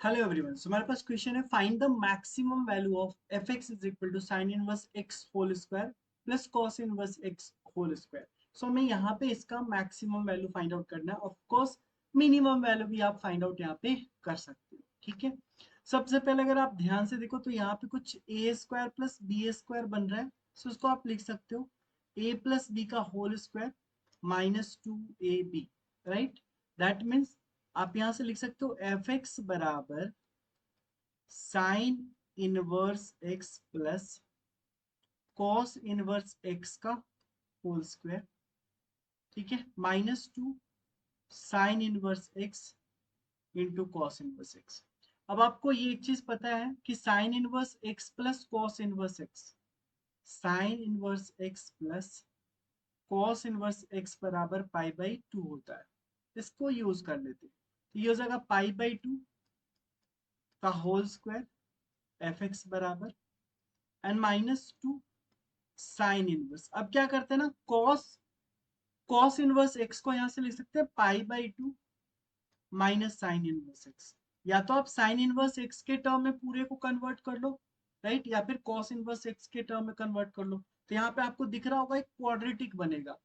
Hello everyone, so हमारे पास question है find the maximum value of f x is equal to sine inverse x whole square plus cos inverse x whole square. So हमें यहाँ पे इसका maximum value find out करना है। Of course minimum value भी आप find out यहाँ पे कर सकते हो, ठीक है। सबसे पहले अगर आप ध्यान से देखो तो यहाँ पे कुछ a square plus B square बन रहा है। सो इसको आप लिख सकते हो ए प्लस बी का whole square minus two a b, right. That means आप यहां से लिख सकते हो एफ एक्स बराबर sine inverse x plus cos inverse x का होल स्क्वायर, ठीक है, minus two sine inverse x into cos inverse x. अब आपको ये एक चीज पता है कि sine inverse x plus cos inverse x, sign inverse x plus cos inverse x बराबर पाई बाई टू होता है। इसको यूज कर लेते हैं तो ये हो जाएगा पाई बाई टू का होल स्क्वायर एफ एक्स बराबर and minus two sine inverse. अब क्या करते हैं ना, कॉस कॉस इनवर्स एक्स को यहां से लिख सकते हैं pi by two minus sign inverse x. या तो आप साइन इनवर्स एक्स के टर्म में पूरे को कन्वर्ट कर लो, राइट, या फिर कॉस इनवर्स एक्स के टर्म में कन्वर्ट कर लो। तो यहाँ पे आपको दिख रहा होगा एक क्वाड्रेटिक बनेगा,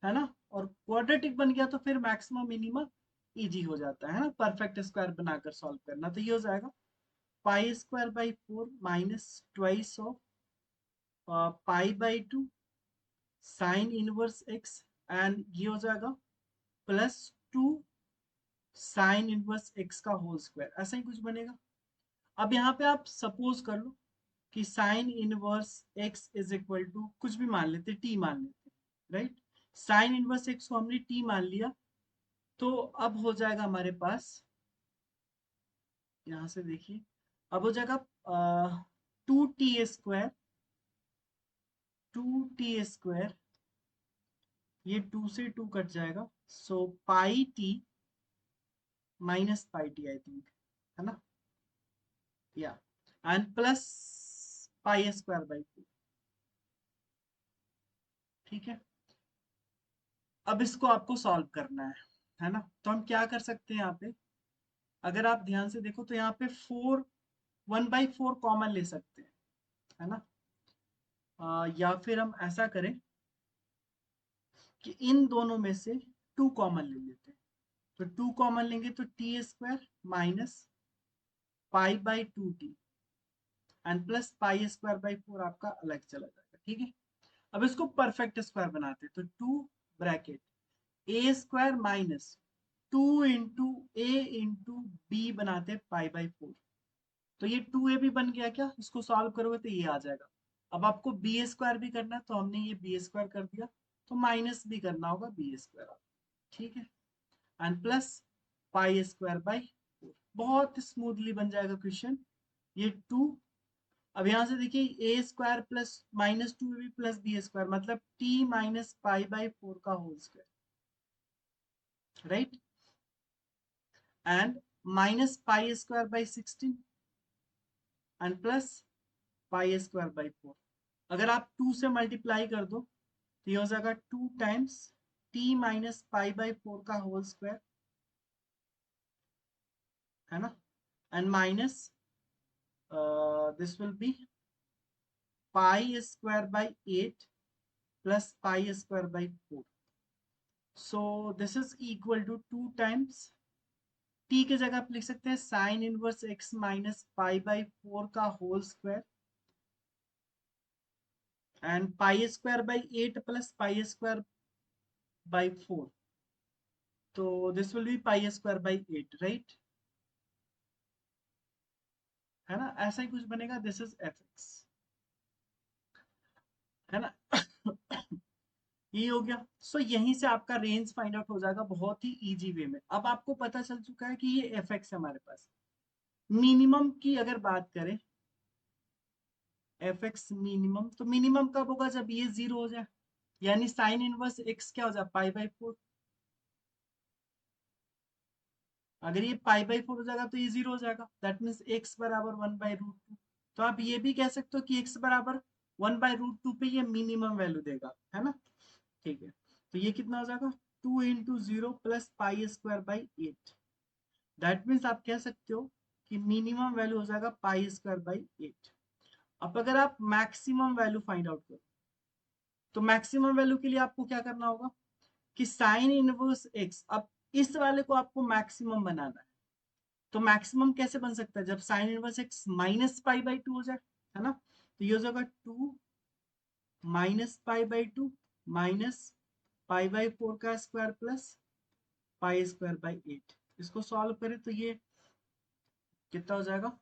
है ना। और क्वाड्रेटिक बन गया तो फिर मैक्सिमम मिनिमम इजी हो जाता है ना, परफेक्ट स्क्वायर बनाकर सॉल्व करना। तो ये हो जाएगा पाई square by four minus twice of pi by two sine inverse x and ये हो जाएगा plus two sine inverse x का होल स्क्वायर, ऐसा ही कुछ बनेगा। अब यहाँ पे आप सपोज कर लो कि sine inverse x is equal to कुछ भी मान लेते, टी मान लेते, राइट। साइन इनवर्स एक्स को हमने टी मान लिया तो अब हो जाएगा हमारे पास, यहां से देखिए, अब हो जाएगा two T square, two T square, ये टू से टू कट जाएगा, so pi T minus pi T I think, है ना, या and plus pi square by two, ठीक है। अब इसको आपको सॉल्व करना है ना। तो हम क्या कर सकते हैं यहाँ पे, अगर आप ध्यान से देखो तो यहाँ पे four, one by four common ले सकते हैं, है ना। या फिर हम ऐसा करें कि इन दोनों में से टू कॉमन ले लेते हैं। तो टू कॉमन लेंगे तो T square minus pi by two T and plus pi square by four आपका अलग चला जाएगा, ठीक है। अब इसको परफेक्ट स्क्वायर बनाते हैं तो to bracket A square minus two into A into B बनाते हैं पाई बाई फोर। तो ये टू ए भी बन गया, क्या इसको सॉल्व करोगे तो ये आ जाएगा। अब आपको बी स्क्वायर भी करना है तो हमने ये बी स्क्वायर कर दिया, तो माइनस भी करना होगा बी स्क्वायर, ठीक है, and plus pi square by four. बहुत स्मूथली बन जाएगा क्वेश्चन। ये टू, अब यहां से देखिए A square plus minus two B plus B square मतलब T minus pi by four का whole square, right, and minus pi square by sixteen and plus pi square by four. अगर आप to से multiply कर दो तो ये हो जाएगा two times T minus pi by four का होल स्क्वायर, है ना, and minus this will be pi square by eight plus pi square by four. So this is equal to two times T की जगह आप लिख सकते हैं sine inverse X minus pi by four का whole square and pi square by eight plus pi square by four. तो this will be pi square by eight, right, है ना, ऐसा ही कुछ बनेगा। दिस इज एफ एक्स, है ना। ये हो गया। सो यहीं से आपका रेंज फाइंड आउट हो जाएगा बहुत ही इजी वे में। अब आपको पता चल चुका है कि ये एफ एक्स है हमारे पास। मिनिमम की अगर बात करें, एफ एक्स मिनिमम, तो मिनिमम कब होगा, जब ये जीरो हो जाए, यानी साइन इनवर्स एक्स क्या हो जाए पाई बाई फोर। अगर ये पाई बाई फोर हो जाएगा तो ये जीरो हो जाएगा, दैट मीन्स एक्स बराबर वन बाई रूट टू। तो आप ये भी कह सकते हो कि एक्स बराबर वन बाई रूट टू पे ये मिनिमम वैल्यू देगा, है ना, ठीक है। तो ये कितना हो जाएगा, two into zero plus pi square by eight. That means आप कह सकते हो कि मिनिमम वैल्यू हो जाएगा पाई स्क्वायर बाई 8। अब अगर आप मैक्सिमम वैल्यू फाइंड आउट करो तो मैक्सिमम वैल्यू के लिए आपको क्या करना होगा कि साइन इनवर्स एक्स, अब इस वाले को आपको मैक्सिमम बनाना है। तो मैक्सिमम कैसे बन सकता है, जब sign inverse X minus pi by 2 हो जाए, है ना। तो ये हो जाएगा 2 minus pi by 2 minus pi by 4 का square plus pi square by 8। इसको सॉल्व करें तो ये कितना हो जाएगा,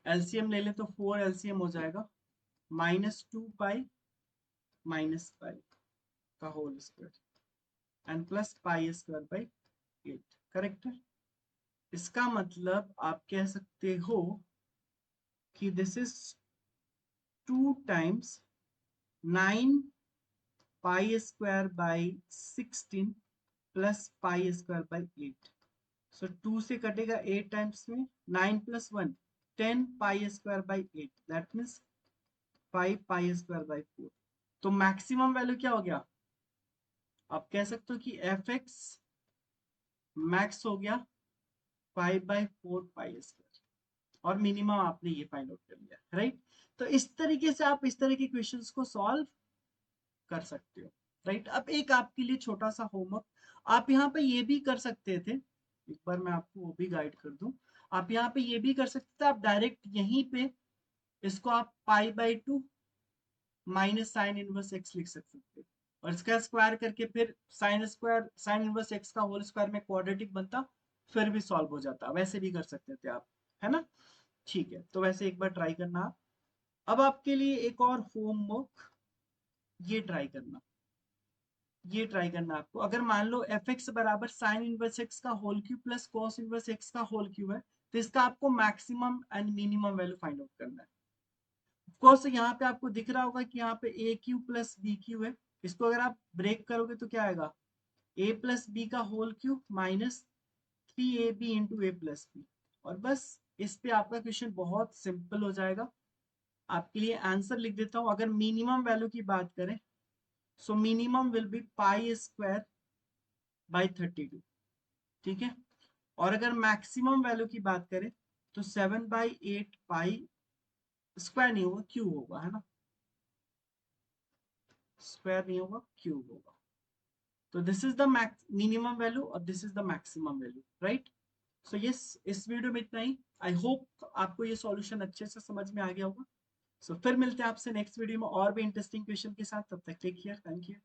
एलसीएम ले लें तो 4 एलसीएम हो जाएगा -2 पाई माइनस पाई का whole square and plus pi square by 8। Correct है। इसका मतलब आप कह सकते हो कि this is 2 times 9 pi square by 16 plus pi square by 8। So 2 से कटेगा 8 टाइम्स में, 9 plus 1 10 pi square by 8, that means 5 pi square by 4। तो मैक्सिमम वैल्यू क्या हो गया, आप कह सकते हो कि एफ एक्स मैक्स हो गया 5/4 पाई स्क्वायर, और मिनिमम आपने ये फाइंड आउट कर लिया, राइट। तो इस तरीके से आप इस तरह के क्वेश्चंस को सॉल्व कर सकते हो, राइट। अब एक आपके लिए छोटा सा होमवर्क, आप यहाँ पे ये भी कर सकते थे, एक बार मैं आपको वो भी गाइड कर दूं। आप यहाँ पे ये भी कर सकते थे, आप डायरेक्ट यहीं पे इसको आप पाई/2 माइनस साइन इनवर्स एक्स लिख सकते थे, और इसका स्क्वायर करके फिर साइन इनवर्स एक्स का होल स्क्वायर में क्वाड्रेटिक बनता, फिर भी सॉल्व हो जाता। वैसे भी कर सकते थे आप, है ना। ठीक है, तो वैसे एक बार ट्राई करना आप। अब आपके लिए एक और होमवर्क, ये ट्राई करना, ये ट्राई करना आपको। अगर मान लो एफ एक्स बराबर साइन इनवर्स एक्स का whole cube plus cos inverse x का होल क्यूब है, तो इसका आपको maximum and minimum value find out करना है। कोर्स यहाँ पे आपको दिख रहा होगा कि यहाँ पे A cube plus B cube है। इसको अगर आप ब्रेक करोगे तो क्या आएगा, ए प्लस बी का whole cube minus 3ab into A plus B. और बस इस पे आपका क्वेश्चन बहुत सिंपल हो जाएगा। आपके लिए आंसर लिख देता हूँ। अगर मिनिमम वैल्यू की बात करें, so minimum will be pi square by 32, ठीक है। और अगर मैक्सिमम वैल्यू की बात करें तो 7/8 पाई, स्क्वायर नहीं होगा क्यूब होगा, है ना, स्क्वायर नहीं होगा क्यूब होगा। तो this is the minimum value और this is the maximum value, right. So yes, इस वीडियो में इतना ही। आई होप आपको ये सॉल्यूशन अच्छे से समझ में आ गया होगा। सो फिर मिलते हैं आपसे नेक्स्ट वीडियो में और भी इंटरेस्टिंग क्वेश्चन के साथ। तब तक टेक केयर, थैंक यू।